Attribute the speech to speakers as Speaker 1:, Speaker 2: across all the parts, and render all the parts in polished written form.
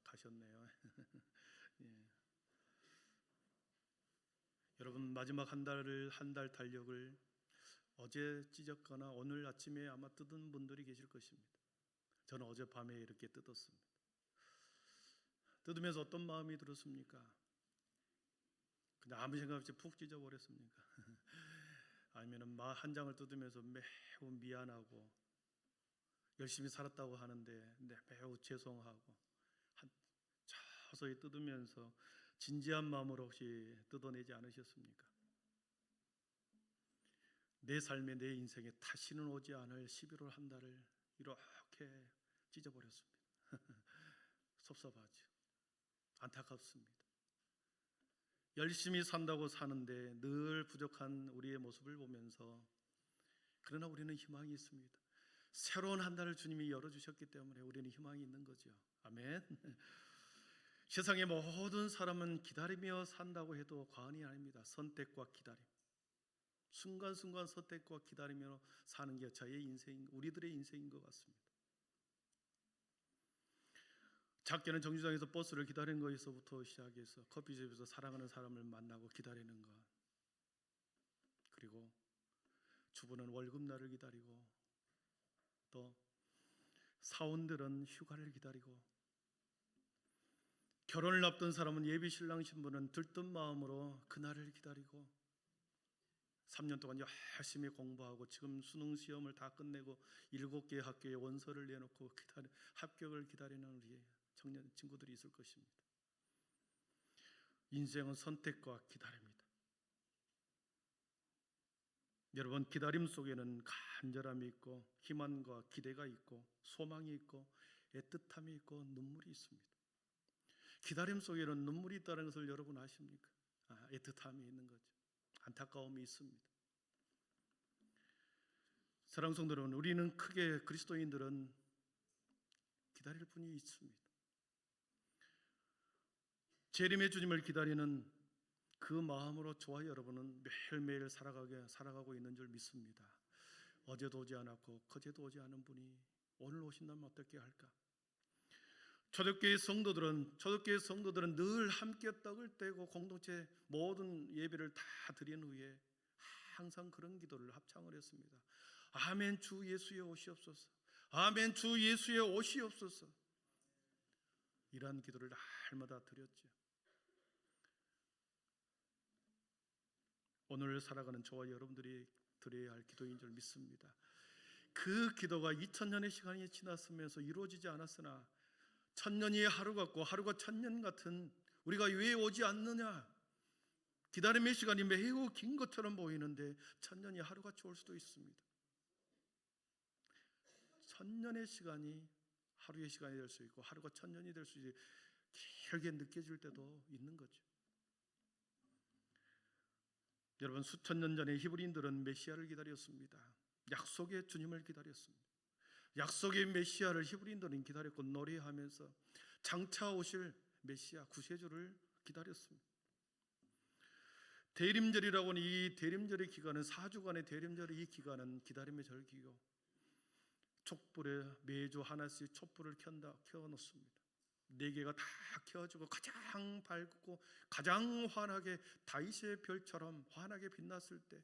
Speaker 1: 가셨네요. 예. 여러분 마지막 한 달 달력을 어제 찢었거나 오늘 아침에 아마 뜯은 분들이 계실 것입니다. 저는 어젯밤에 이렇게 뜯었습니다. 뜯으면서 어떤 마음이 들었습니까? 그냥 아무 생각 없이 푹 찢어버렸습니까? 아니면 한 장을 뜯으면서 매우 미안하고 열심히 살았다고 하는데 매우 죄송하고 서서히 뜯으면서 진지한 마음으로 혹시 뜯어내지 않으셨습니까? 내 삶에 내 인생에 다시는 오지 않을 11월 한 달을 이렇게 찢어버렸습니다. 섭섭하죠. 안타깝습니다. 열심히 산다고 사는데 늘 부족한 우리의 모습을 보면서 그러나 우리는 희망이 있습니다. 새로운 한 달을 주님이 열어주셨기 때문에 우리는 희망이 있는 거죠. 아멘. 세상의 모든 사람은 기다리며 산다고 해도 과언이 아닙니다. 선택과 기다림, 순간순간 선택과 기다리며 사는 게 저의 인생, 우리들의 인생인 것 같습니다. 작게는 정류장에서 버스를 기다리는 것에서부터 시작해서 커피숍에서 사랑하는 사람을 만나고 기다리는 것, 그리고 주부는 월급날을 기다리고 또 사원들은 휴가를 기다리고 결혼을 앞둔 사람은 예비 신랑 신부는 들뜬 마음으로 그날을 기다리고 3년 동안 열심히 공부하고 지금 수능 시험을 다 끝내고 7개의 학교에 원서를 내놓고 합격을 기다리는 우리의 청년 친구들이 있을 것입니다. 인생은 선택과 기다림입니다. 여러분, 기다림 속에는 간절함이 있고 희망과 기대가 있고 소망이 있고 애틋함이 있고 눈물이 있습니다. 기다림 속에는 눈물이 있다는 것을 여러분 아십니까? 애틋함이 있는 거죠. 안타까움이 있습니다. 사랑하는 성도 여러분, 우리는 크게 그리스도인들은 기다릴 분이 있습니다. 재림의 주님을 기다리는 그 마음으로 저와 여러분은 매일매일 살아가고 있는 줄 믿습니다. 어제도 오지 않았고 그제도 오지 않은 분이 오늘 오신다면 어떻게 할까? 초대교회 성도들은 늘 함께 떡을 떼고 공동체 모든 예배를 다 드린 후에 항상 그런 기도를 합창을 했습니다. 아멘 주 예수의 오시옵소서. 아멘 주 예수의 오시옵소서. 이러한 기도를 날마다 드렸죠. 오늘 살아가는 저와 여러분들이 드려야 할 기도인 줄 믿습니다. 그 기도가 2000년의 시간이 지났으면서 이루어지지 않았으나 1000년이 하루 같고 하루가 1000년 같은 우리가 왜 오지 않느냐? 기다림의 시간이 매우 긴 것처럼 보이는데 1000년이 하루같이 올 수도 있습니다. 1000년의 시간이 하루의 시간이 될 수 있고 하루가 1000년이 될 수 있고 길게 느껴질 때도 있는 거죠. 여러분, 수천 년 전에 히브리인들은 메시아를 기다렸습니다. 약속의 주님을 기다렸습니다. 약속의 메시아를 히브리인들은 기다렸고 노래하면서 장차 오실 메시아 구세주를 기다렸습니다. 대림절이라고 하는 이 대림절의 기간은 4주간의 대림절의 이 기간은 기다림의 절기고 촛불에 매주 하나씩 촛불을 켜놓습니다. 4개가 다 켜지고 가장 밝고 가장 환하게 다윗의 별처럼 환하게 빛났을 때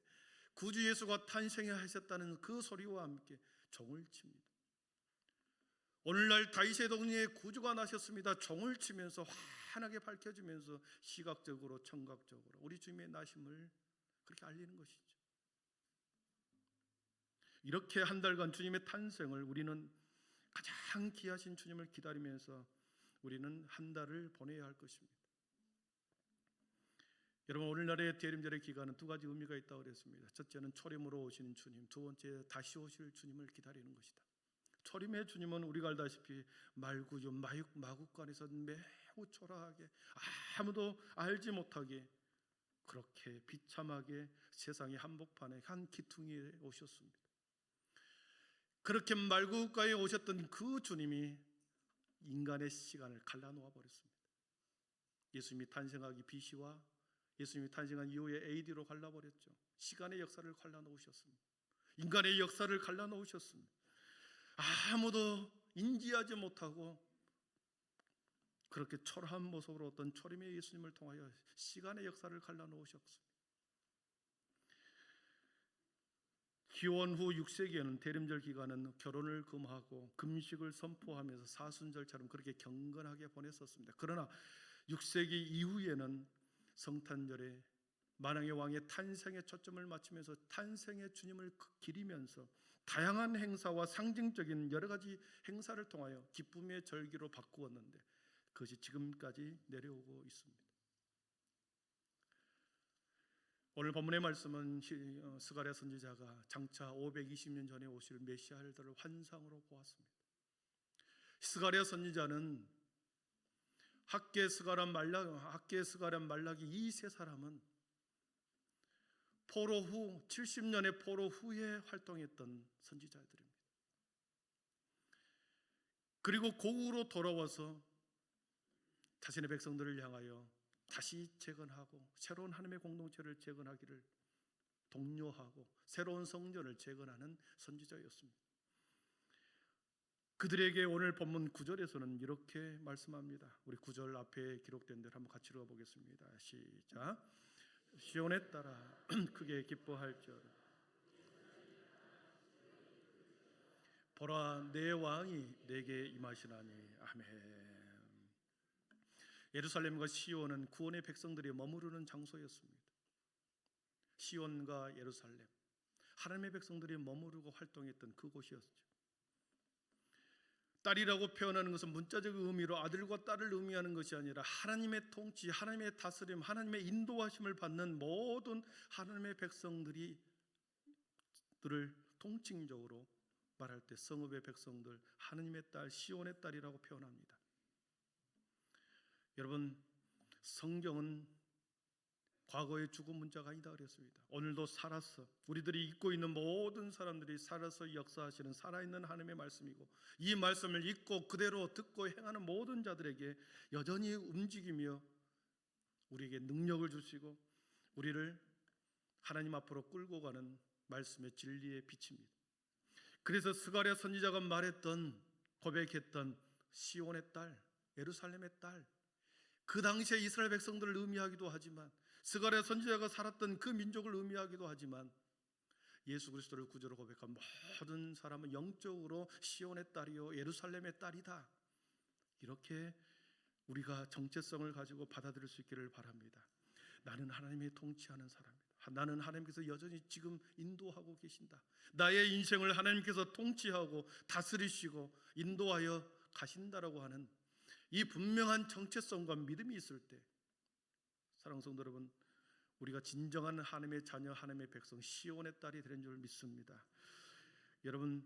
Speaker 1: 구주 예수가 탄생하셨다는 그 소리와 함께 종을 칩니다. 오늘날 다윗의 동리에 구주가 나셨습니다. 종을 치면서 환하게 밝혀지면서 시각적으로 청각적으로 우리 주님의 나심을 그렇게 알리는 것이죠. 이렇게 한 달간 주님의 탄생을 우리는 가장 귀하신 주님을 기다리면서 우리는 한 달을 보내야 할 것입니다. 여러분, 오늘날의 대림절의 기간은 2가지 의미가 있다고 그랬습니다. 첫째는 초림으로 오시는 주님, 두 번째 다시 오실 주님을 기다리는 것이다. 초림의 주님은 우리가 알다시피 말구주 마국간에서 매우 초라하게 아무도 알지 못하게 그렇게 비참하게 세상의 한복판에 한 기퉁이에 오셨습니다. 그렇게 말구가에 오셨던 그 주님이 인간의 시간을 갈라놓아 버렸습니다. 예수님이 탄생하기 BC와 예수님이 탄생한 이후에 AD로 갈라버렸죠. 시간의 역사를 갈라놓으셨습니다. 인간의 역사를 갈라놓으셨습니다. 아무도 인지하지 못하고 그렇게 초라한 모습으로 어떤 초림의 예수님을 통하여 시간의 역사를 갈라놓으셨습니다. 기원 후 6세기에는 대림절 기간은 결혼을 금하고 금식을 선포하면서 사순절처럼 그렇게 경건하게 보냈었습니다. 그러나 6세기 이후에는 성탄절에 만왕의 왕의 탄생에 초점을 맞추면서 탄생의 주님을 기리면서 다양한 행사와 상징적인 여러 가지 행사를 통하여 기쁨의 절기로 바꾸었는데 그것이 지금까지 내려오고 있습니다. 오늘 본문의 말씀은 스가랴 선지자가 장차 520년 전에 오실 메시아를 환상으로 보았습니다. 스가랴 선지자는 학개, 스가랴, 말라기 이 세 사람은 포로 후 70년의 포로 후에 활동했던 선지자들입니다. 그리고 고국으로 돌아와서 자신의 백성들을 향하여 다시 재건하고 새로운 하나님의 공동체를 재건하기를 독려하고 새로운 성전을 재건하는 선지자였습니다. 그들에게 오늘 본문 9절에서는 이렇게 말씀합니다. 우리 9절 앞에 기록된 대로 한번 같이 읽어보겠습니다. 시작. 시온에 따라 크게 기뻐할지어다. 보라, 내 왕이 내게 임하시나니. 아멘. 예루살렘과 시온은 구원의 백성들이 머무르는 장소였습니다. 시온과 예루살렘, 하나님의 백성들이 머무르고 활동했던 그곳이었죠. 딸이라고 표현하는 것은 문자적 의미로 아들과 딸을 의미하는 것이 아니라 하나님의 통치, 하나님의 다스림, 하나님의 인도하심을 받는 모든 하나님의 백성들을 통칭적으로 말할 때 성읍의 백성들, 하나님의 딸, 시온의 딸이라고 표현합니다. 여러분, 성경은 과거의 죽은 문자가 아니다 그랬습니다. 오늘도 살아서 우리들이 잊고 있는 모든 사람들이 살아서 역사하시는 살아있는 하나님의 말씀이고, 이 말씀을 읽고 그대로 듣고 행하는 모든 자들에게 여전히 움직이며 우리에게 능력을 주시고 우리를 하나님 앞으로 끌고 가는 말씀의 진리의 빛입니다. 그래서 스가랴 선지자가 말했던, 고백했던 시온의 딸, 예루살렘의 딸, 그 당시에 이스라엘 백성들을 의미하기도 하지만 스가랴 선지자가 살았던 그 민족을 의미하기도 하지만 예수 그리스도를 구주로 고백한 모든 사람은 영적으로 시온의 딸이요 예루살렘의 딸이다. 이렇게 우리가 정체성을 가지고 받아들일 수 있기를 바랍니다. 나는 하나님의 통치하는 사람이다. 나는 하나님께서 여전히 지금 인도하고 계신다. 나의 인생을 하나님께서 통치하고 다스리시고 인도하여 가신다라고 하는 이 분명한 정체성과 믿음이 있을 때, 사랑하는 성도 여러분, 우리가 진정한 하나님의 자녀, 하나님의 백성, 시온의 딸이 되는 줄 믿습니다. 여러분,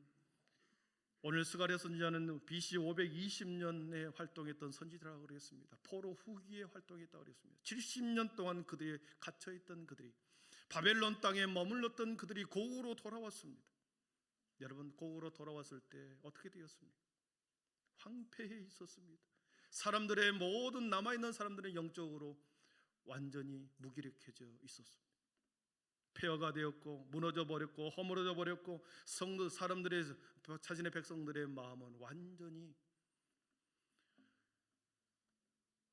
Speaker 1: 오늘 스가랴 선지자는 BC 520년에 활동했던 선지자라고 그랬습니다. 포로 후기에 활동했다고 그랬습니다. 70년 동안 그들이 갇혀있던 그들이, 바벨론 땅에 머물렀던 그들이 고국으로 돌아왔습니다. 여러분, 고국으로 돌아왔을 때 어떻게 되었습니까? 황폐해 있었습니다. 사람들의 모든 남아있는 사람들은 영적으로 완전히 무기력해져 있었습니다. 폐허가 되었고 무너져 버렸고 허물어져 버렸고 사람들의 자신의 백성들의 마음은 완전히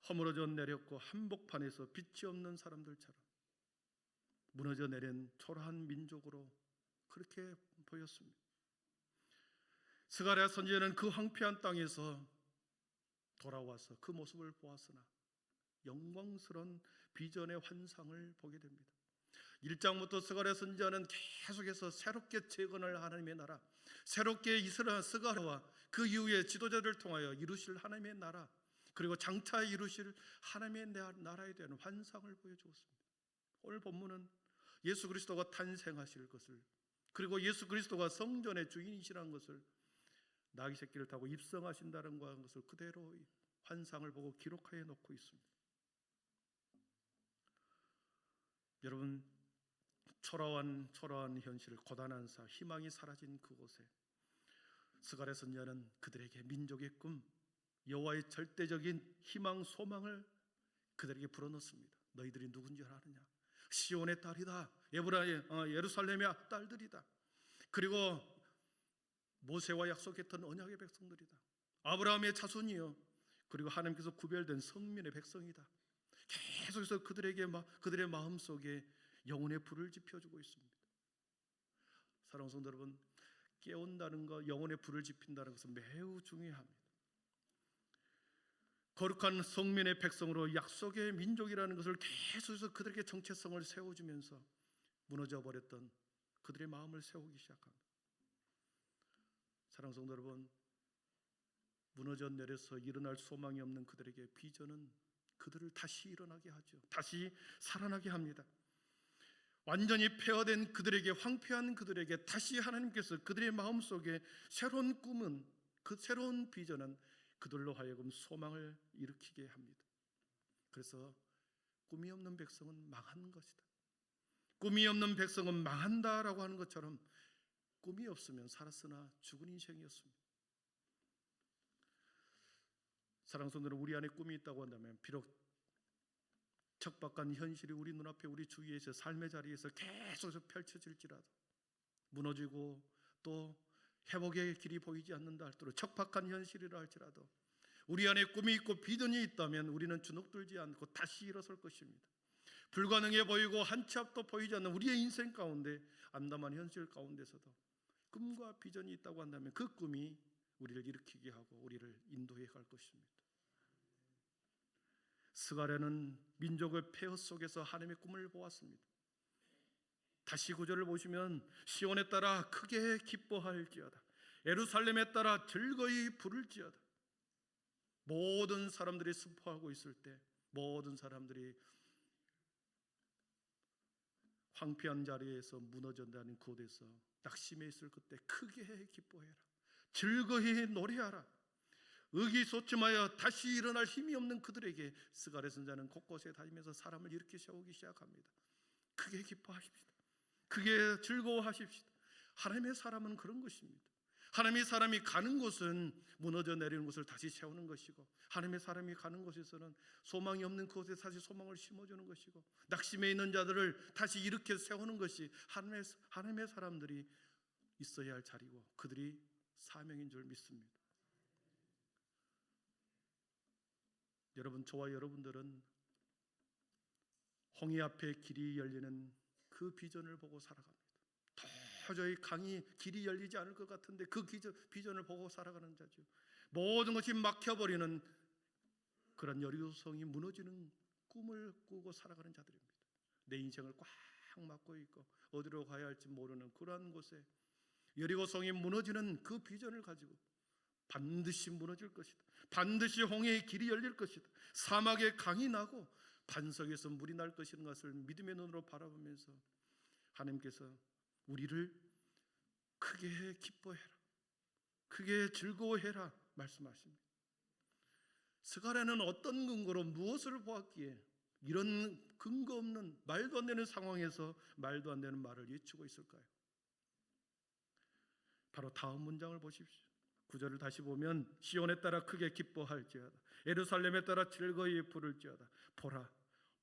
Speaker 1: 허물어져 내렸고 한복판에서 빛이 없는 사람들처럼 무너져 내린 초라한 민족으로 그렇게 보였습니다. 스가랴 선지자는 그 황폐한 땅에서 돌아와서 그 모습을 보았으나 영광스러운 비전의 환상을 보게 됩니다. 1장부터 스가랴 선지자는 계속해서 새롭게 재건할 하나님의 나라, 새롭게 이스라엘 스가랴와 그 이후에 지도자들을 통하여 이루실 하나님의 나라, 그리고 장차 이루실 하나님의 나라에 대한 환상을 보여주었습니다. 오늘 본문은 예수 그리스도가 탄생하실 것을, 그리고 예수 그리스도가 성전의 주인이시라는 것을, 나귀 새끼를 타고 입성하신다는 것을 그대로 환상을 보고 기록하여 놓고 있습니다. 여러분, 초라한 현실, 고단한 삶, 희망이 사라진 그곳에 스가랴 선지자는 그들에게 민족의 꿈, 여호와의 절대적인 희망, 소망을 그들에게 불어넣습니다. 너희들이 누군지 아느냐? 시온의 딸이다. 예루살렘의 딸들이다. 그리고 모세와 약속했던 언약의 백성들이다. 아브라함의 자손이요, 그리고 하나님께서 구별된 성민의 백성이다. 계속해서 그들의 마음 속에 영혼의 불을 지펴주고 있습니다. 사랑하는 성도 여러분, 깨운다는 것, 영혼의 불을 지핀다는 것은 매우 중요합니다. 거룩한 성민의 백성으로 약속의 민족이라는 것을 계속해서 그들에게 정체성을 세워주면서 무너져버렸던 그들의 마음을 세우기 시작합니다. 사랑하는 성도 여러분, 무너져 내려서 일어날 소망이 없는 그들에게 비전은 그들을 다시 일어나게 하죠. 다시 살아나게 합니다. 완전히 폐허된 그들에게, 황폐한 그들에게 다시 하나님께서 그들의 마음속에 새로운 꿈은, 그 새로운 비전은 그들로 하여금 소망을 일으키게 합니다. 그래서 꿈이 없는 백성은 망한 것이다. 꿈이 없는 백성은 망한다라고 하는 것처럼 꿈이 없으면 살았으나 죽은 인생이었습니다. 사랑하는 성도들, 우리 안에 꿈이 있다고 한다면 비록 척박한 현실이 우리 눈앞에, 우리 주위에서, 삶의 자리에서 계속해서 펼쳐질지라도, 무너지고 또 회복의 길이 보이지 않는다 할지라도, 척박한 현실이라 할지라도 우리 안에 꿈이 있고 비전이 있다면 우리는 주눅들지 않고 다시 일어설 것입니다. 불가능해 보이고 한 치 앞도 보이지 않는 우리의 인생 가운데, 암담한 현실 가운데서도 꿈과 비전이 있다고 한다면 그 꿈이 우리를 일으키게 하고 우리를 인도해 갈 것입니다. 스가랴는 민족의 폐허 속에서 하나님의 꿈을 보았습니다. 다시 구절을 보시면 시온에 따라 크게 기뻐할지어다, 예루살렘에 따라 즐거이 부를지어다. 모든 사람들이 슬퍼하고 있을 때, 모든 사람들이 황폐한 자리에서 무너진다는 곳에서 낙심해 있을 그때 크게 기뻐해라, 즐거이 노래하라. 의기소침하여 다시 일어날 힘이 없는 그들에게 스가랴 선지자는 곳곳에 다니면서 사람을 일으켜 세우기 시작합니다. 크게 기뻐하십시다. 크게 즐거워하십시다. 하나님의 사람은 그런 것입니다. 하나님의 사람이 가는 곳은 무너져 내리는 곳을 다시 세우는 것이고, 하나님의 사람이 가는 곳에서는 소망이 없는 그곳에 다시 소망을 심어주는 것이고, 낙심해 있는 자들을 다시 일으켜 세우는 것이 하나님의 사람들이 있어야 할 자리고 그들이 사명인 줄 믿습니다. 여러분, 저와 여러분들은 홍해 앞에 길이 열리는 그 비전을 보고 살아갑니다. 도저히 길이 열리지 않을 것 같은데 그 비전을 보고 살아가는 자죠. 모든 것이 막혀버리는 그런 여리고성이 무너지는 꿈을 꾸고 살아가는 자들입니다. 내 인생을 꽉 막고 있고 어디로 가야 할지 모르는 그러한 곳에 여리고성이 무너지는 그 비전을 가지고 반드시 무너질 것이다, 반드시 홍해의 길이 열릴 것이다, 사막에 강이 나고 반석에서 물이 날 것이라는 것을 믿음의 눈으로 바라보면서 하나님께서 우리를 크게 기뻐해라, 크게 즐거워해라 말씀하십니다. 스가랴는 어떤 근거로 무엇을 보았기에 이런 근거 없는, 말도 안 되는 상황에서 말도 안 되는 말을 외치고 있을까요? 바로 다음 문장을 보십시오. 9절을 다시 보면 시온에 따라 크게 기뻐할지어다, 예루살렘에 따라 즐거이 부를지어다.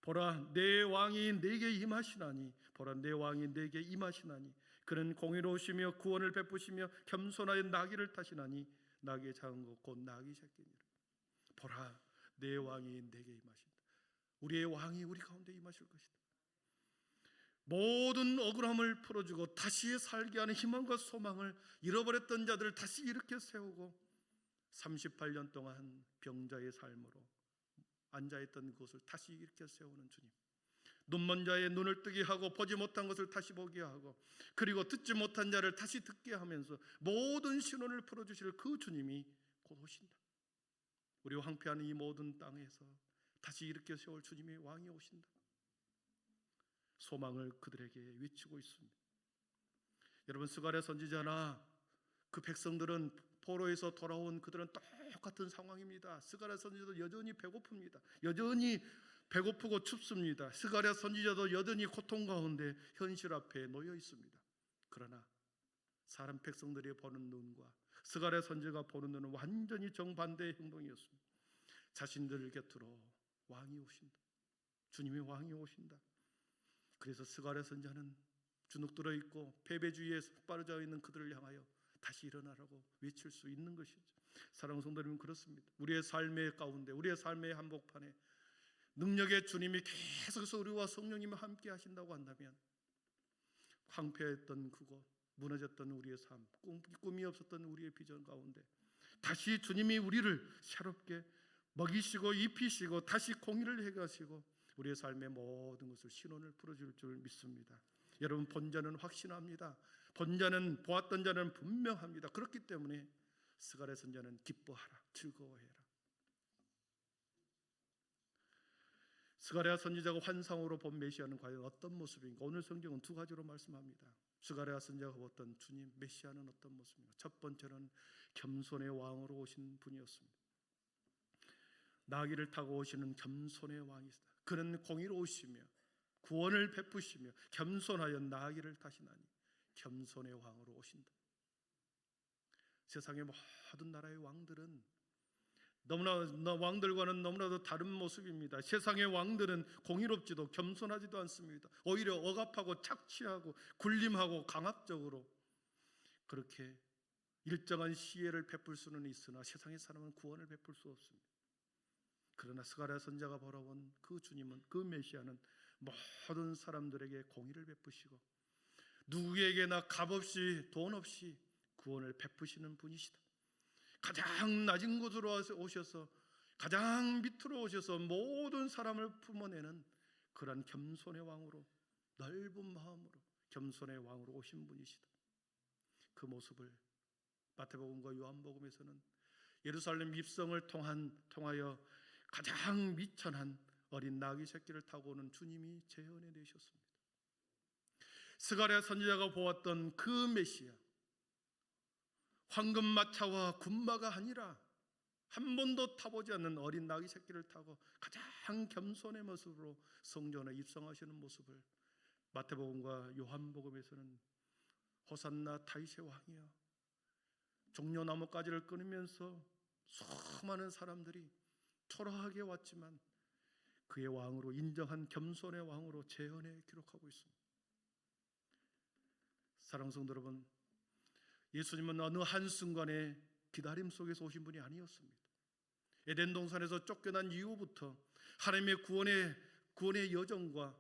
Speaker 1: 보라 내 왕이 내게 임하시나니, 보라 내 왕이 내게 임하시나니, 그는 공의로우시며 구원을 베푸시며 겸손하여 나귀를 타시나니 나귀의 작은 것 곧 나귀 새끼니라. 보라 내 왕이 내게 임하신다. 우리의 왕이 우리 가운데 임하실 것이다. 모든 억울함을 풀어주고 다시 살게 하는 희망과 소망을 잃어버렸던 자들을 다시 일으켜 세우고 38년 동안 병자의 삶으로 앉아있던 곳을 다시 일으켜 세우는 주님, 눈먼 자의 눈을 뜨게 하고 보지 못한 것을 다시 보게 하고 그리고 듣지 못한 자를 다시 듣게 하면서 모든 신원을 풀어주실 그 주님이 곧 오신다. 우리 황폐한 이 모든 땅에서 다시 일으켜 세울 주님의 왕이 오신다. 소망을 그들에게 외치고 있습니다. 여러분, 스가랴 선지자나 그 백성들은 포로에서 돌아온 그들은 똑같은 상황입니다. 스가랴 선지자도 여전히 배고픕니다. 여전히 배고프고 춥습니다. 스가랴 선지자도 여전히 고통 가운데 현실 앞에 놓여 있습니다. 그러나 사람 백성들이 보는 눈과 스가랴 선지자가 보는 눈은 완전히 정반대의 행동이었습니다. 자신들 곁으로 왕이 오신다. 주님의 왕이 오신다. 그래서 스가랴 선지자는 주눅들어 있고 패배주의에 빠져 있는 그들을 향하여 다시 일어나라고 외칠 수 있는 것이죠. 사랑하는 성도 여러분, 그렇습니다. 우리의 삶의 가운데, 우리의 삶의 한복판에 능력의 주님이 계속해서 우리와 성령님이 함께 하신다고 한다면 황폐했던 그곳, 무너졌던 우리의 삶, 꿈이 없었던 우리의 비전 가운데 다시 주님이 우리를 새롭게 먹이시고 입히시고 다시 공의를 해가시고 우리의 삶의 모든 것을 신원을 풀어줄 줄 믿습니다. 여러분, 본자는 확신합니다. 본자는, 보았던 자는 분명합니다. 그렇기 때문에 스가랴 선지자는 기뻐하라, 즐거워해라. 스가랴 선지자가 환상으로 본 메시아는 과연 어떤 모습인가? 오늘 성경은 두 가지로 말씀합니다. 스가랴 선지자가 보았던 주님 메시아는 어떤 모습인가? 첫 번째는 겸손의 왕으로 오신 분이었습니다. 나귀를 타고 오시는 겸손의 왕이시다. 그는 공의로우시며 구원을 베푸시며 겸손하여 나귀를 타시나니 겸손의 왕으로 오신다. 세상의 모든 나라의 왕들은 왕들과는 너무나도 다른 모습입니다. 세상의 왕들은 공의롭지도 겸손하지도 않습니다. 오히려 억압하고 착취하고 군림하고 강압적으로 그렇게 일정한 시혜를 베풀 수는 있으나 세상의 사람은 구원을 베풀 수 없습니다. 그러나 스가랴 선지자가 바라본 그 주님은, 그 메시아는 모든 사람들에게 공의를 베푸시고 누구에게나 값없이 돈 없이 구원을 베푸시는 분이시다. 가장 낮은 곳으로 오셔서 가장 밑으로 오셔서 모든 사람을 품어내는 그러한 겸손의 왕으로, 넓은 마음으로 겸손의 왕으로 오신 분이시다. 그 모습을 마태복음과 요한복음에서는 예루살렘 입성을 통하여 가장 미천한 어린 나귀 새끼를 타고 오는 주님이 재현해 내셨습니다. 스가랴 선지자가 보았던 그 메시아, 황금마차와 군마가 아니라 한 번도 타보지 않는 어린 나귀 새끼를 타고 가장 겸손의 모습으로 성전에 입성하시는 모습을 마태복음과 요한복음에서는 호산나 다윗의 왕이여, 종려나무가지를 끊으면서 수많은 사람들이 초라하게 왔지만 그의 왕으로 인정한 겸손의 왕으로 재현해 기록하고 있습니다. 사랑하는 성도 여러분, 예수님은 어느 한순간에 기다림 속에서 오신 분이 아니었습니다. 에덴 동산에서 쫓겨난 이후부터 하나님의 구원의 여정과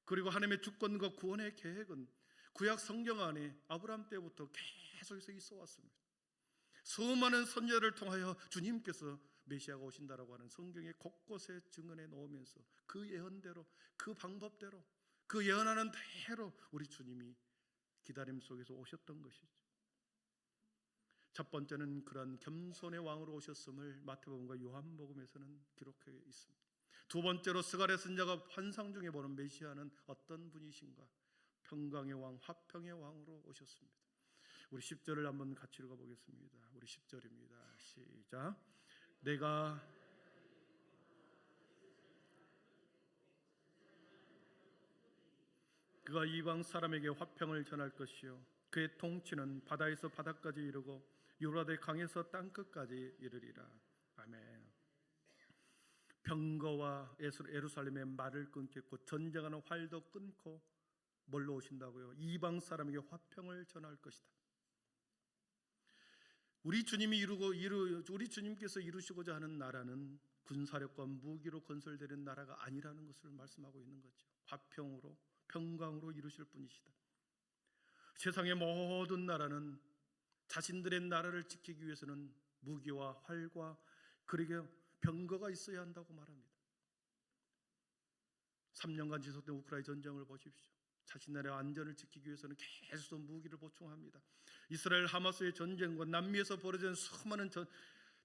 Speaker 1: 그리고 하나님의 주권과 구원의 계획은 구약 성경 안에 아브라함 때부터 계속해서 있어 왔습니다. 수많은 선지자를 통하여 주님께서 메시아가 오신다라고 하는 성경의 곳곳에 증언해 놓으면서 그 예언대로, 그 방법대로, 그 예언하는 대로 우리 주님이 기다림 속에서 오셨던 것이죠. 첫 번째는 그런 겸손의 왕으로 오셨음을 마태복음과 요한복음에서는 기록해 있습니다. 두 번째로 스가랴 선지자가 환상 중에 보는 메시아는 어떤 분이신가? 평강의 왕, 화평의 왕으로 오셨습니다. 우리 10절을 한번 같이 읽어보겠습니다. 우리 10절입니다. 시작. 내가 그가 이방 사람에게 화평을 전할 것이요 그의 통치는 바다에서 바다까지 이르고 유라데 강에서 땅끝까지 이르리라. 아멘. 병거와 예루살렘의 말을 끊겠고 전쟁하는 활도 끊고 뭘로 오신다고요? 이방 사람에게 화평을 전할 것이다. 우리 주님께서 이루시고자 하는 나라는 군사력과 무기로 건설되는 나라가 아니라는 것을 말씀하고 있는 거죠. 화평으로, 평강으로 이루실 분이시다. 세상의 모든 나라는 자신들의 나라를 지키기 위해서는 무기와 활과 그리고 병거가 있어야 한다고 말합니다. 3년간 지속된 우크라이나 전쟁을 보십시오. 자신들의 안전을 지키기 위해서는 계속 무기를 보충합니다. 이스라엘 하마스의 전쟁과 남미에서 벌어진 수많은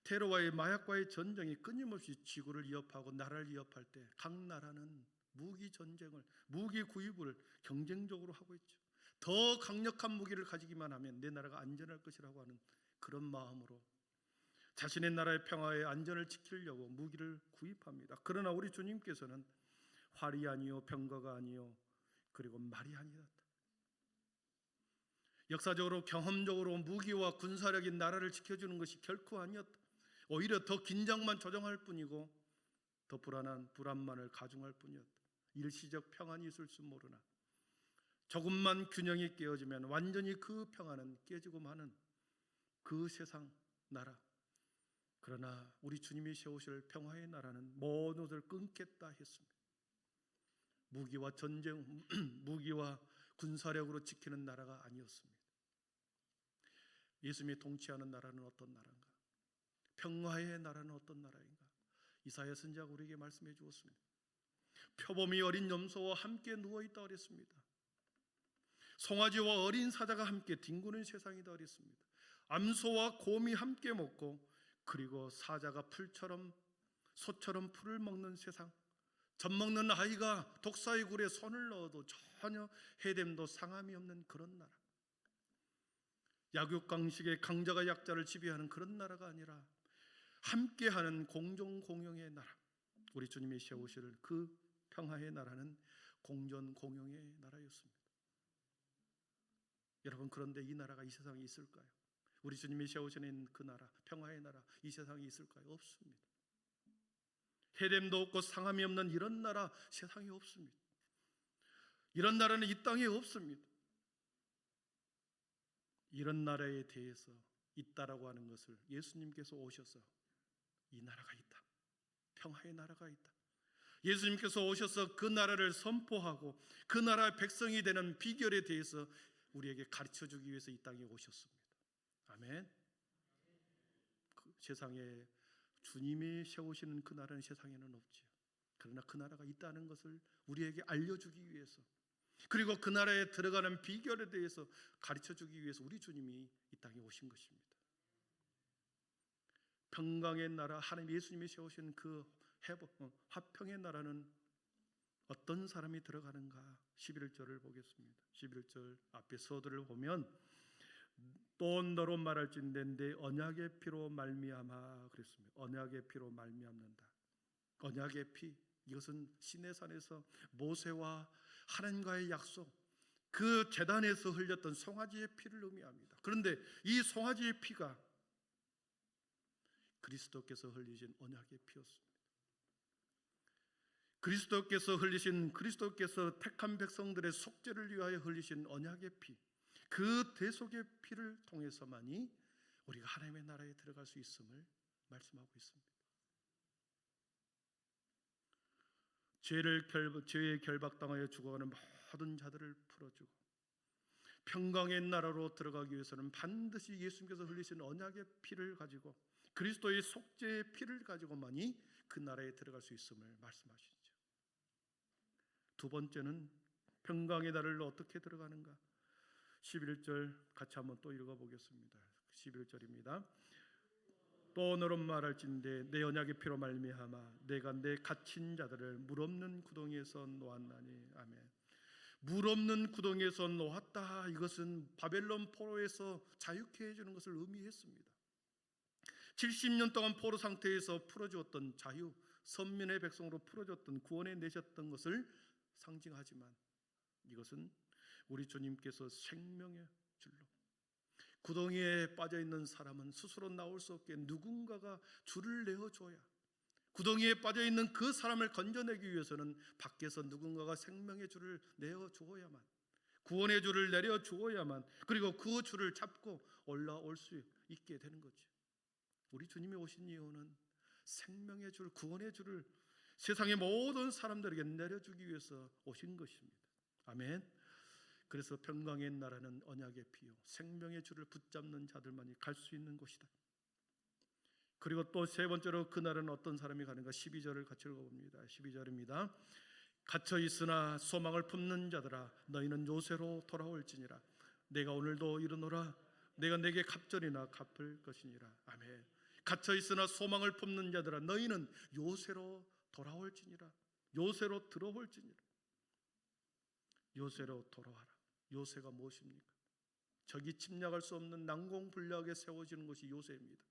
Speaker 1: 테러와의 마약과의 전쟁이 끊임없이 지구를 위협하고 나라를 위협할 때 각 나라는 무기 전쟁을, 무기 구입을 경쟁적으로 하고 있죠. 더 강력한 무기를 가지기만 하면 내 나라가 안전할 것이라고 하는 그런 마음으로 자신의 나라의 평화의 안전을 지키려고 무기를 구입합니다. 그러나 우리 주님께서는 활이 아니요 병거가 아니요 그리고 말이 아니었다. 역사적으로 경험적으로 무기와 군사력이 나라를 지켜주는 것이 결코 아니었다. 오히려 더 긴장만 조정할 뿐이고 더 불안만을 가중할 뿐이었다. 일시적 평안이 있을 줄 모르나 조금만 균형이 깨어지면 완전히 그 평안은 깨지고 마는 그 세상 나라, 그러나 우리 주님이 세우실 평화의 나라는 모든 것을 끊겠다 했습니다. 무기와 전쟁, 무기와 군사력으로 지키는 나라가 아니었습니다. 예수님이 통치하는 나라는 어떤 나라인가? 평화의 나라는 어떤 나라인가? 이사야 선지자가 우리에게 말씀해 주었습니다. 표범이 어린 염소와 함께 누워있다 그랬습니다. 송아지와 어린 사자가 함께 뒹구는 세상이다 그랬습니다. 암소와 곰이 함께 먹고, 그리고 사자가 소처럼 풀을 먹는 세상, 젖먹는 아이가 독사의 굴에 손을 넣어도 전혀 해됨도 상함이 없는 그런 나라, 약육강식의 강자가 약자를 지배하는 그런 나라가 아니라 함께하는 공존공영의 나라, 우리 주님이 세우실 그 평화의 나라는 공존공영의 나라였습니다. 여러분, 그런데 이 나라가 이 세상에 있을까요? 우리 주님이 세우시는 그 나라, 평화의 나라, 이 세상에 있을까요? 없습니다. 해됨도 없고 상함이 없는 이런 나라 세상에 없습니다. 이런 나라는 이 땅에 없습니다. 이런 나라에 대해서 있다라고 하는 것을 예수님께서 오셔서 이 나라가 있다, 평화의 나라가 있다, 예수님께서 오셔서 그 나라를 선포하고 그 나라의 백성이 되는 비결에 대해서 우리에게 가르쳐주기 위해서 이 땅에 오셨습니다. 아멘. 그 세상에 주님이 세우시는 그 나라는 세상에는 없지요. 그러나 그 나라가 있다는 것을 우리에게 알려주기 위해서, 그리고 그 나라에 들어가는 비결에 대해서 가르쳐주기 위해서 우리 주님이 이 땅에 오신 것입니다. 평강의 나라, 하나님 예수님이 세우신 그 화평의 나라는 어떤 사람이 들어가는가? 11절을 보겠습니다. 11절 앞에 서두를 보면 또 너로 말할진대 내 언약의 피로 말미암아 그랬습니다. 언약의 피로 말미암는다. 언약의 피, 이것은 시내산에서 모세와 하나님과의 약속, 그 제단에서 흘렸던 송아지의 피를 의미합니다. 그런데 이 송아지의 피가 그리스도께서 흘리신 언약의 피였습니다. 그리스도께서 택한 백성들의 속죄를 위하여 흘리신 언약의 피, 그 대속의 피를 통해서만이 우리가 하나님의 나라에 들어갈 수 있음을 말씀하고 있습니다. 죄에 결박당하여 죽어가는 모든 자들을 풀어주고 평강의 나라로 들어가기 위해서는 반드시 예수님께서 흘리신 언약의 피를 가지고 그리스도의 속죄의 피를 가지고만이 그 나라에 들어갈 수 있음을 말씀하시죠. 두 번째는 평강의 나라를 어떻게 들어가는가? 11절 같이 한번 또 읽어보겠습니다. 11절입니다. 또 너로 말할진대 내 언약의 피로 말미암아 내가 내 갇힌 자들을 물없는 구덩이에서 놓았나니. 아멘. 물없는 구덩이에서 놓았다, 이것은 바벨론 포로에서 자유케 해주는 것을 의미했습니다. 70년 동안 포로 상태에서 풀어주었던 자유, 선민의 백성으로 풀어줬던, 구원해 내셨던 것을 상징하지만 이것은 우리 주님께서 생명의 줄로, 구덩이에 빠져있는 사람은 스스로 나올 수 없게 누군가가 줄을 내어줘야, 구덩이에 빠져있는 그 사람을 건져내기 위해서는 밖에서 누군가가 생명의 줄을 내어주어야만, 구원의 줄을 내려주어야만, 그리고 그 줄을 잡고 올라올 수 있게 되는 거죠. 우리 주님이 오신 이유는 생명의 줄, 구원의 줄을 세상의 모든 사람들에게 내려주기 위해서 오신 것입니다. 아멘. 그래서 평강의 나라는 언약의 피요 생명의 줄을 붙잡는 자들만이 갈 수 있는 곳이다. 그리고 또 세 번째로 그 날은 어떤 사람이 가는가? 12절을 같이 읽어봅니다. 12절입니다. 갇혀 있으나 소망을 품는 자들아 너희는 요새로 돌아올지니라. 내가 오늘도 이르노라. 내가 내게 갑절이나 갚을 것이니라. 아멘. 갇혀 있으나 소망을 품는 자들아 너희는 요새로 돌아올지니라. 요새로 들어올지니라. 요새로 돌아와라. 요새가 무엇입니까? 적이 침략할 수 없는 난공불락에 세워지는 것이 요새입니다.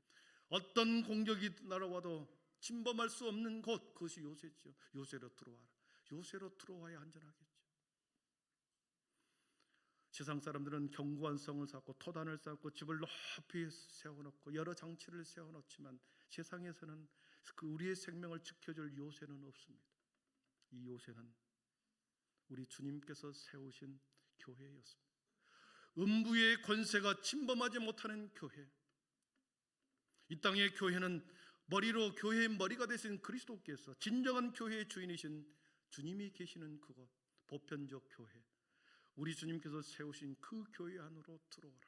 Speaker 1: 어떤 공격이 날아와도 침범할 수 없는 곳, 그것이 요새죠. 요새로 들어와라. 요새로 들어와야 안전하겠죠. 세상 사람들은 견고한 성을 쌓고 토단을 쌓고 집을 높이 세워놓고 여러 장치를 세워놓지만 세상에서는 그 우리의 생명을 지켜줄 요새는 없습니다. 이 요새는 우리 주님께서 세우신 교회였습니다. 음부의 권세가 침범하지 못하는 교회, 이 땅의 교회는 머리로 교회의 머리가 되신 그리스도께서 진정한 교회의 주인이신 주님이 계시는 그곳, 보편적 교회, 우리 주님께서 세우신 그 교회 안으로 들어오라.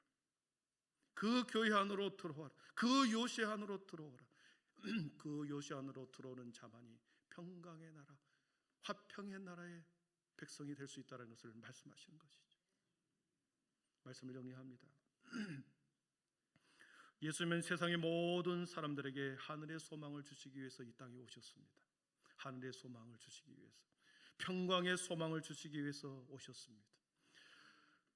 Speaker 1: 그 교회 안으로 들어와라. 그 요새 안으로 들어오라. 그 요새 안으로 들어오는 자만이 평강의 나라, 화평의 나라의 백성이 될 수 있다는 것을 말씀하시는 것이죠. 말씀을 정리합니다. 예수님은 세상의 모든 사람들에게 하늘의 소망을 주시기 위해서 이 땅에 오셨습니다. 하늘의 소망을 주시기 위해서, 평강의 소망을 주시기 위해서 오셨습니다.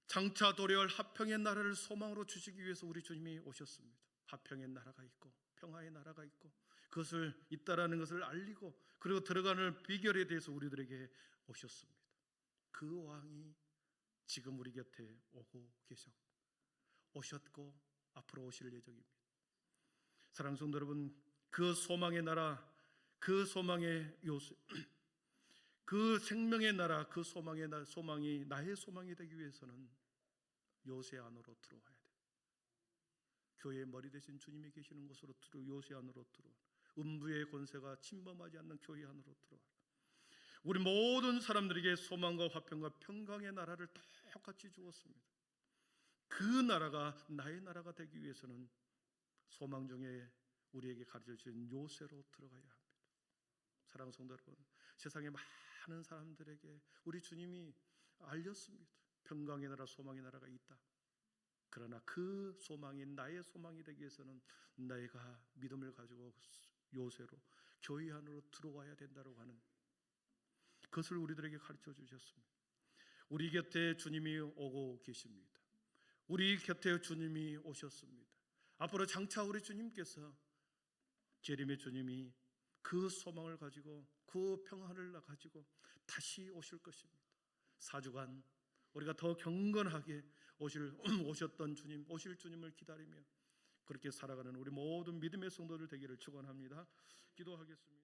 Speaker 1: 장차 도래할 화평의 나라를 소망으로 주시기 위해서 우리 주님이 오셨습니다. 화평의 나라가 있고 평화의 나라가 있고 그것을 있다라는 것을 알리고 그리고 들어가는 비결에 대해서 우리들에게 오셨습니다. 그 왕이 지금 우리 곁에 오셨고 앞으로 오실 예정입니다. 사랑하는 성도 여러분, 그 소망의 나라, 그 소망의 요새, 그 생명의 나라, 그 소망이 나의 소망이 되기 위해서는 요새 안으로 들어와야 돼. 교회의 머리 되신 주님이 계시는 곳으로 요새 안으로 들어와. 음부의 권세가 침범하지 않는 교회 안으로 들어와. 우리 모든 사람들에게 소망과 화평과 평강의 나라를 똑같이 주었습니다. 그 나라가 나의 나라가 되기 위해서는 소망 중에 우리에게 가르쳐 주신 요새로 들어가야 합니다. 사랑하는 성도 여러분, 세상의 많은 사람들에게 우리 주님이 알렸습니다. 평강의 나라, 소망의 나라가 있다. 그러나 그 소망이 나의 소망이 되기 위해서는 내가 믿음을 가지고 요새로 교회 안으로 들어와야 된다고 하는 그것을 우리들에게 가르쳐 주셨습니다. 우리 곁에 주님이 오고 계십니다. 우리 곁에 주님이 오셨습니다. 앞으로 장차 우리 주님께서 재림의 주님이 그 소망을 가지고 그 평안을 가지고 다시 오실 것입니다. 4주간 우리가 더 경건하게 오셨던 주님, 오실 주님을 기다리며 그렇게 살아가는 우리 모든 믿음의 성도들 되기를 축원합니다. 기도하겠습니다.